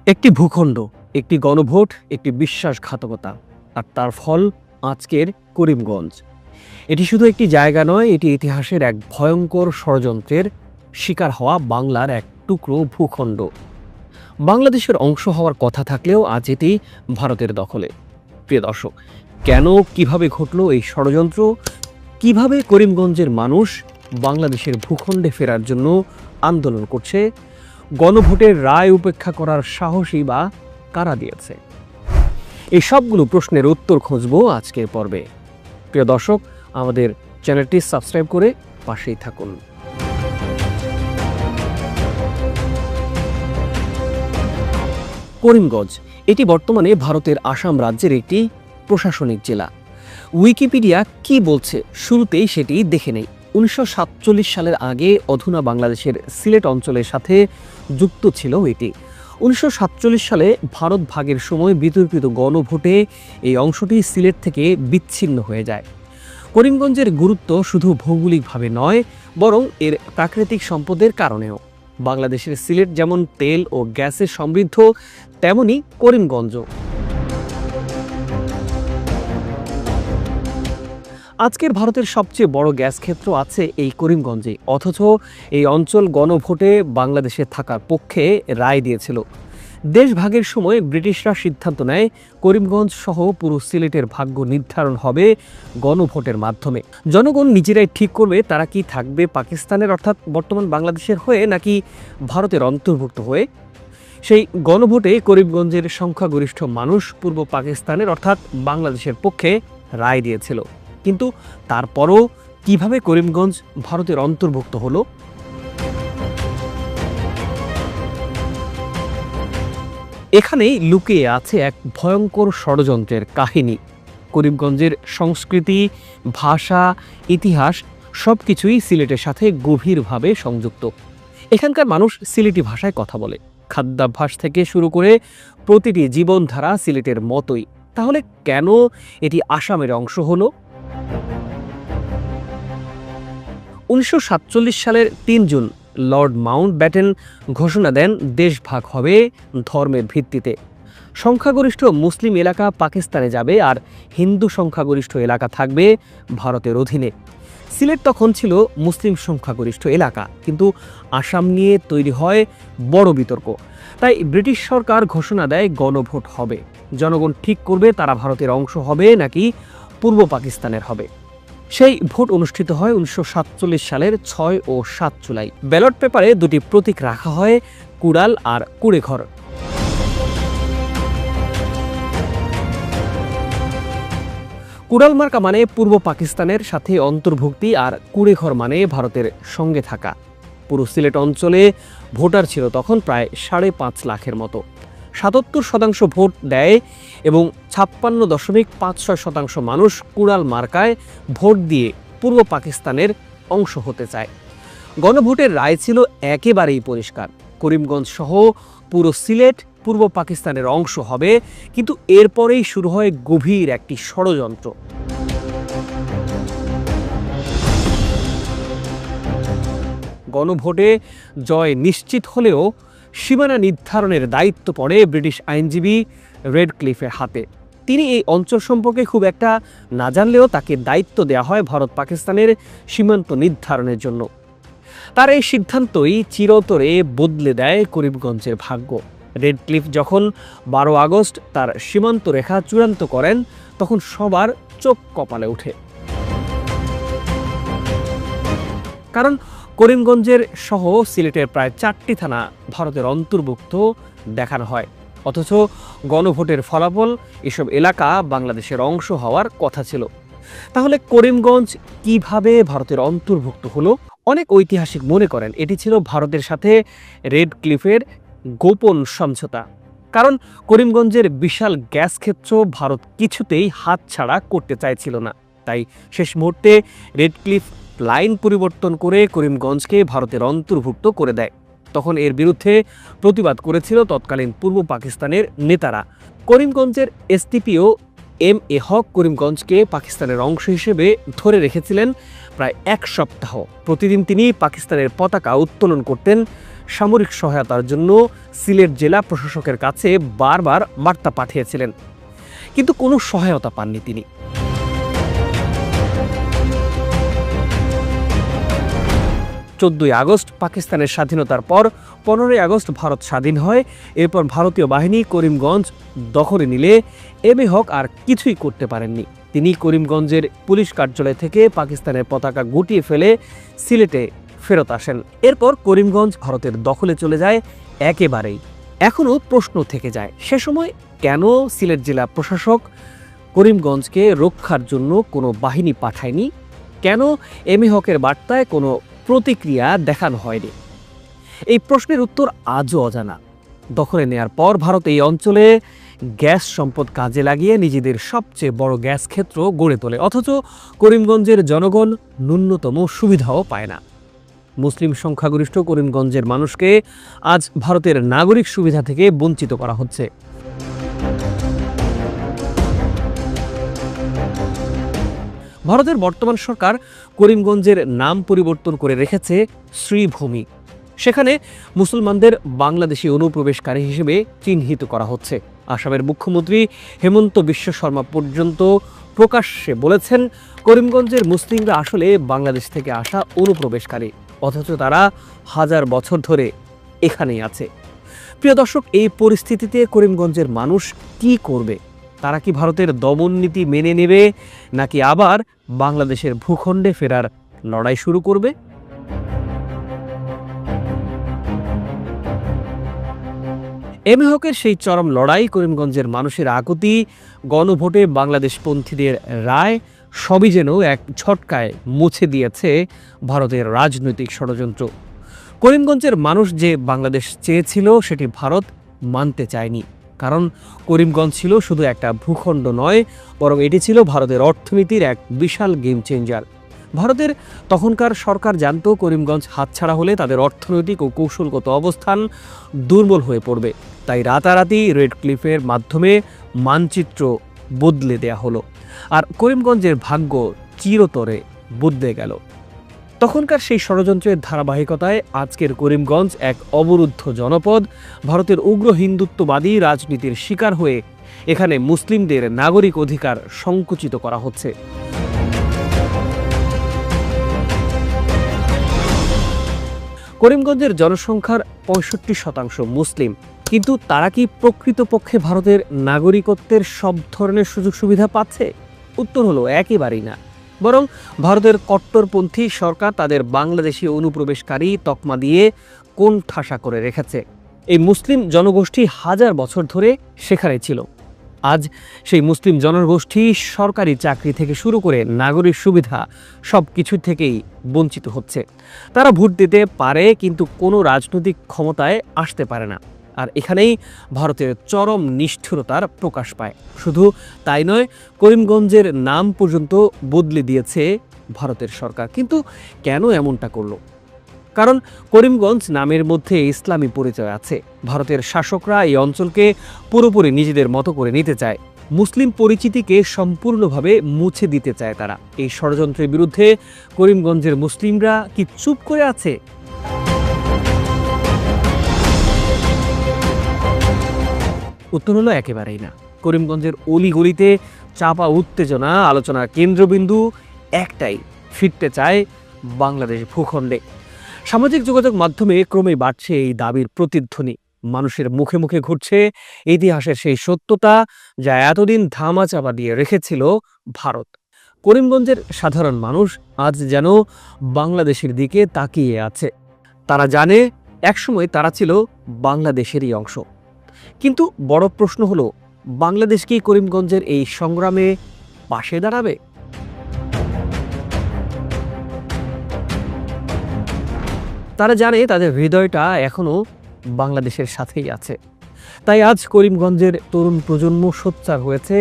একটি ভূখণ্ড, একটি গণভোট, একটি বিশ্বাসঘাতকতা, আর তার ফল আজকের করিমগঞ্জ। এটি শুধু একটি জায়গা নয়, এটি ইতিহাসের এক ভয়ঙ্কর ষড়যন্ত্রের শিকার হওয়া বাংলার এক টুকরো ভূখণ্ড। বাংলাদেশের অংশ হওয়ার কথা থাকলেও আজ এটি ভারতের দখলে। প্রিয় দর্শক, কেন, কিভাবে ঘটল এই ষড়যন্ত্র? কিভাবে করিমগঞ্জের মানুষ বাংলাদেশের ভূখণ্ডে ফেরার জন্য আন্দোলন করছে? গণভোটের রায় উপেক্ষা করার সাহসী বা কারা দিয়েছে? এই সবগুলো প্রশ্নের উত্তর খুঁজব আজকের পর্বে। প্রিয় দর্শক, আমাদের চ্যানেলটি সাবস্ক্রাইব করে পাশেই থাকুন। করিমগঞ্জ এটি বর্তমানে ভারতের আসাম রাজ্যের একটি প্রশাসনিক জেলা। উইকিপিডিয়া কি বলছে শুরুতেই সেটি দেখে নেই। 1947 সালের আগে অধুনা বাংলাদেশের সিলেট অঞ্চলের সাথে যুক্ত ছিল এটি। 1947 সালে ভারত ভাগের সময় বিতর্কিত গণভোটে এই অংশটি সিলেট থেকে বিচ্ছিন্ন হয়ে যায়। করিমগঞ্জের গুরুত্ব শুধু ভৌগোলিকভাবে নয়, বরং এর প্রাকৃতিক সম্পদের কারণেও। বাংলাদেশের সিলেট যেমন তেল ও গ্যাসে সমৃদ্ধ, তেমনি করিমগঞ্জও। আজকের ভারতের সবচেয়ে বড় গ্যাস ক্ষেত্র আছে এই করিমগঞ্জে, অথচ এই অঞ্চল গণভোটে বাংলাদেশে থাকার পক্ষে রায় দিয়েছিল। দেশ ভাগের সময় ব্রিটিশরা সিদ্ধান্ত নেয় করিমগঞ্জ সহ পুরো সিলেটের ভাগ্য নির্ধারণ হবে গণভোটের মাধ্যমে। জনগণ নিজেরাই ঠিক করবে তারা কি থাকবে পাকিস্তানের অর্থাৎ বর্তমান বাংলাদেশের হয়ে নাকি ভারতের অন্তর্ভুক্ত হয়ে। সেই গণভোটে করিমগঞ্জের সংখ্যাগরিষ্ঠ মানুষ পূর্ব পাকিস্তানের অর্থাৎ বাংলাদেশের পক্ষে রায় দিয়েছিল। কিন্তু তারপরও কিভাবে করিমগঞ্জ ভারতের অন্তর্ভুক্ত হলো? এখানেই লুকিয়ে আছে এক ভয়ঙ্কর ষড়যন্ত্রের কাহিনী। করিমগঞ্জের সংস্কৃতি, ভাষা, ইতিহাস সবকিছুই সিলেটের সাথে গভীরভাবে সংযুক্ত। এখানকার মানুষ সিলেটি ভাষায় কথা বলে। খাদ্যাভ্যাস থেকে শুরু করে প্রতিটি জীবনধারা সিলেটের মতোই। তাহলে কেন এটি আসামের অংশ হলো? 1947 সালের 3 জুন লর্ড মাউন্টব্যাটেন ঘোষণা দেন দেশ ভাগ হবে ধর্মের ভিত্তিতে। সংখ্যাগরিষ্ঠ মুসলিম এলাকা পাকিস্তানে যাবে আর হিন্দু সংখ্যাগরিষ্ঠ এলাকা থাকবে ভারতের অধীনে। সিলেট তখন ছিল মুসলিম সংখ্যাগরিষ্ঠ এলাকা, কিন্তু আসাম নিয়ে তৈরি হয় বড় বিতর্ক। তাই ব্রিটিশ সরকার ঘোষণা দেয় গণভোট হবে। জনগণ ঠিক করবে তারা ভারতের অংশ হবে নাকি পূর্ব পাকিস্তানের হবে। সেই ভোট অনুষ্ঠিত হয় 1947 সালের 6 ও 7 জুলাই। ব্যালট পেপারে দুটি প্রতীক রাখা হয়, কুড়াল আর কুড়েঘর। কুড়াল মার্কা মানে পূর্ব পাকিস্তানের সাথে অন্তর্ভুক্তি, আর কুড়েঘর মানে ভারতের সঙ্গে থাকা। পুরো সিলেট অঞ্চলে ভোটার ছিল তখন প্রায় 5.5 লাখের মতো। 77% ভোট দেয় এবং 56.56% মানুষ কুড়াল মার্কায় ভোট দিয়ে পূর্ব পাকিস্তানের অংশ হতে চায়। গণভোটের রায় ছিল একেবারেই পরিষ্কার, করিমগঞ্জ সহ পুরো সিলেট পূর্ব পাকিস্তানের অংশ হবে। কিন্তু এরপরেই শুরু হয় গভীর একটি ষড়যন্ত্র। গণভোটে জয় নিশ্চিত হলেও সীমানা নির্ধারণের দায়িত্ব পড়ে ব্রিটিশ আইনজীবী রেডক্লিফের হাতে। তিনি এই অঞ্চল সম্পর্কে খুব একটা না জানলেও তাকে দায়িত্ব দেওয়া হয় ভারত পাকিস্তানের সীমান্ত নির্ধারণের জন্য। তার এই সিদ্ধান্তই চিরতরে বদলে দেয় করিমগঞ্জের ভাগ্য। রেডক্লিফ যখন 12 আগস্ট তার সীমান্ত রেখা চূড়ান্ত করেন, তখন সবার চোখ কপালে ওঠে। কারণ করিমগঞ্জের সহ সিলেটের প্রায় 4টি থানা ভারতের অন্তর্ভুক্ত দেখানো হয়, অথচ গণভোটের ফলাফল এসব এলাকা বাংলাদেশের অংশ হওয়ার কথা ছিল। তাহলে করিমগঞ্জ কিভাবে ভারতের অন্তর্ভুক্ত হলো? অনেক ঐতিহাসিক মনে করেন এটি ছিল ভারতের সাথে রেডক্লিফের গোপন সমঝোতা। কারণ করিমগঞ্জের বিশাল গ্যাস ক্ষেত্র ভারত কিছুতেই হাতছাড়া করতে চাইছিল না। তাই শেষ মুহূর্তে রেডক্লিফ লাইন পরিবর্তন করে করিমগঞ্জকে ভারতের অন্তর্ভুক্ত করে দেয়। তখন এর বিরুদ্ধে প্রতিবাদ করেছিল তৎকালীন পূর্ব পাকিস্তানের নেতারা। করিমগঞ্জের এসটিপিও এম.এ. হক করিমগঞ্জকে পাকিস্তানের অংশ হিসেবে ধরে রেখেছিলেন প্রায় 1 সপ্তাহ। প্রতিদিন তিনি পাকিস্তানের পতাকা উত্তোলন করতেন, সামরিক সহায়তার জন্য সিলেট জেলা প্রশাসকের কাছে বারবার বার্তা পাঠিয়েছিলেন, কিন্তু কোনো সহায়তা পাননি তিনি। 14ই আগস্ট পাকিস্তানের স্বাধীনতার পর 15ই আগস্ট ভারত স্বাধীন হয়। এরপর ভারতীয় বাহিনী করিমগঞ্জ দখলে নিলে এম এ হক আর কিছুই করতে পারেননি। তিনি করিমগঞ্জের পুলিশ কার্যালয় থেকে পাকিস্তানের পতাকা গুটিয়ে ফেলে সিলেটে ফেরত আসেন। এরপর করিমগঞ্জ ভারতের দখলে চলে যায় একেবারেই। এখনও প্রশ্ন থেকে যায়, সে সময় কেন সিলেট জেলা প্রশাসক করিমগঞ্জকে রক্ষার জন্য কোনো বাহিনী পাঠায়নি? কেন এম এ হকের বার্তায় কোনো প্রতিক্রিয়া দেখানো হয়নি? এই প্রশ্নের উত্তর আজও অজানা। দখলে নেয়ার পর ভারত এই অঞ্চলে গ্যাস সম্পদ কাজে লাগিয়ে নিজেদের সবচেয়ে বড় গ্যাস ক্ষেত্র গড়ে তোলে, অথচ করিমগঞ্জের জনগণ ন্যূনতম সুবিধাও পায় না। মুসলিম সংখ্যাগরিষ্ঠ করিমগঞ্জের মানুষকে আজ ভারতের নাগরিক সুবিধা থেকে বঞ্চিত করা হচ্ছে। ভারতের বর্তমান সরকার করিমগঞ্জের নাম পরিবর্তন করে রেখেছে শ্রীভূমি। সেখানে মুসলমানদের বাংলাদেশি অনুপ্রবেশকারী হিসেবে চিহ্নিত করা হচ্ছে। আসামের মুখ্যমন্ত্রী হেমন্ত বিশ্ব শর্মা পর্যন্ত প্রকাশ্যে বলেছেন করিমগঞ্জের মুসলিমরা আসলে বাংলাদেশ থেকে আসা অনুপ্রবেশকারী, অথচ তারা হাজার বছর ধরে এখানেই আছে। প্রিয় দর্শক, এই পরিস্থিতিতে করিমগঞ্জের মানুষ কি করবে? তারা কি ভারতের দমন নীতি মেনে নেবে, নাকি আবার বাংলাদেশের ভূখণ্ডে ফেরার লড়াই শুরু করবে? এম এ হকের সেই চরম লড়াই, করিমগঞ্জের মানুষের আকুতি, গণভোটে বাংলাদেশপন্থীদের রায় সবই যেন এক ঝটকায় মুছে দিয়েছে ভারতের রাজনৈতিক ষড়যন্ত্র। করিমগঞ্জের মানুষ যে বাংলাদেশ চেয়েছিল সেটি ভারত মানতে চায়নি, কারণ করিমগঞ্জ ছিল শুধু একটা ভূখণ্ড নয়, বরং এটি ছিল ভারতের অর্থনীতির এক বিশাল গেম চেঞ্জার। ভারতের তখনকার সরকার জানত করিমগঞ্জ হাতছাড়া হলে তাদের অর্থনৈতিক ও কৌশলগত অবস্থান দুর্বল হয়ে পড়বে। তাই রাতারাতি রেড ক্লিফের মাধ্যমে মানচিত্র বদলে দেয়া হলো, আর করিমগঞ্জের ভাগ্য চিরতরে বদলে গেল। তখনকার সেই ষড়যন্ত্রের ধারাবাহিকতায় আজকের করিমগঞ্জ এক অবরুদ্ধ জনপদ। ভারতের উগ্র হিন্দুত্ববাদী রাজনীতির শিকার হয়ে এখানে মুসলিমদের নাগরিক অধিকার সংকুচিত করা হচ্ছে। করিমগঞ্জের জনসংখ্যার 65% মুসলিম, কিন্তু তারা কি প্রকৃতপক্ষে ভারতের নাগরিকত্বের সব ধরনের সুযোগ সুবিধা পাচ্ছে? উত্তর হলো একেবারেই না। বরং ভারতের কট্টরপন্থী সরকার তাদের বাংলাদেশি অনুপ্রবেশকারী তকমা দিয়ে কোণঠাসা করে রেখেছে। এই মুসলিম জনগোষ্ঠী হাজার বছর ধরে সেখানে ছিল। আজ সেই মুসলিম জনগোষ্ঠী সরকারি চাকরি থেকে শুরু করে নাগরিক সুবিধা সব কিছু থেকেই বঞ্চিত হচ্ছে। তারা ভোট দিতে পারে, কিন্তু কোনো রাজনৈতিক ক্ষমতায় আসতে পারে না। আর এখানেই ভারতের চরম নিষ্ঠুরতার প্রকাশ পায়। শুধু তাই নয়, করিমগঞ্জের নাম পর্যন্ত বদলে দিয়েছে ভারতের সরকার। কিন্তু কেন এমনটা করলো? কারণ করিমগঞ্জ নামের মধ্যে ইসলামী পরিচয় আছে। ভারতের শাসকরা এই অঞ্চলকে পুরোপুরি নিজেদের মতো করে নিতে চায়। মুসলিম পরিচিতিকে সম্পূর্ণভাবে মুছে দিতে চায় তারা। এই ষড়যন্ত্রের বিরুদ্ধে করিমগঞ্জের মুসলিমরা কি চুপ করে আছে? উত্তর হলো একেবারেই না। করিমগঞ্জের অলিগলিতে চাপা উত্তেজনা, আলোচনার কেন্দ্রবিন্দু একটাই, ফিরতে চায় বাংলাদেশ ভূখণ্ডে। সামাজিক যোগাযোগ মাধ্যমে ক্রমেই বাড়ছে এই দাবির প্রতিধ্বনি। মানুষের মুখে মুখে ঘুরছে ইতিহাসের সেই সত্যতা যা এতদিন ধামাচাপা দিয়ে রেখেছিল ভারত। করিমগঞ্জের সাধারণ মানুষ আজ যেন বাংলাদেশের দিকে তাকিয়ে আছে। তারা জানে একসময় তারা ছিল বাংলাদেশেরই অংশ। কিন্তু বড় প্রশ্ন হলো, বাংলাদেশ কি করিমগঞ্জের এই সংগ্রামে পাশে দাঁড়াবে? তারা জানে তাদের হৃদয়টা এখনো বাংলাদেশের সাথেই আছে। তাই আজ করিমগঞ্জের তরুণ প্রজন্ম সোচ্চার হয়েছে।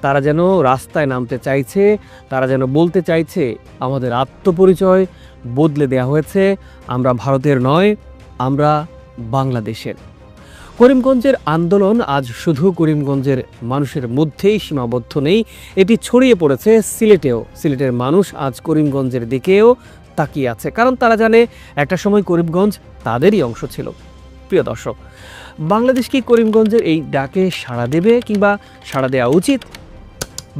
তারা যেন রাস্তায় নামতে চাইছে, তারা যেন বলতে চাইছে আমাদের আত্মপরিচয় বদলে দেয়া হয়েছে, আমরা ভারতের নয়, আমরা বাংলাদেশের। করিমগঞ্জের আন্দোলন আজ শুধু করিমগঞ্জের মানুষের মধ্যেই সীমাবদ্ধ নেই, এটি ছড়িয়ে পড়েছে সিলেটেও। সিলেটের মানুষ আজ করিমগঞ্জের দিকেও তাকিয়ে আছে, কারণ তারা জানে একটা সময় করিমগঞ্জ তাদেরই অংশ ছিল। প্রিয় দর্শক, বাংলাদেশ কি করিমগঞ্জের এই ডাকে সাড়া দেবে, কিংবা সাড়া দেওয়া উচিত?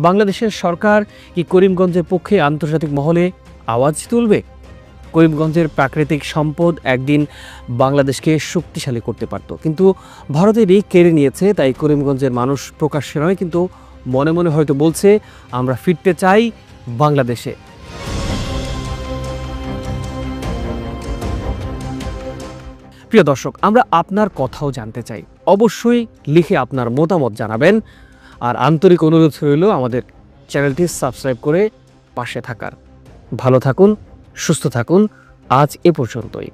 বাংলাদেশের সরকার কি করিমগঞ্জের পক্ষে আন্তর্জাতিক মহলে আওয়াজ তুলবে? করিমগঞ্জের প্রাকৃতিক সম্পদ একদিন বাংলাদেশকে শক্তিশালী করতে পারত, কিন্তু ভারতেরই কেড়ে নিয়েছে। তাই করিমগঞ্জের মানুষ প্রকাশ্যে নয়, কিন্তু মনে মনে হয়তো বলছে, আমরা ফিরতে চাই বাংলাদেশে। প্রিয় দর্শক, আমরা আপনার কথাও জানতে চাই। অবশ্যই লিখে আপনার মতামত জানাবেন। আর আন্তরিক অনুরোধ রইল আমাদের চ্যানেলটি সাবস্ক্রাইব করে পাশে থাকার। ভালো থাকুন, সুস্থ থাকুন। আজ এ পর্যন্তই।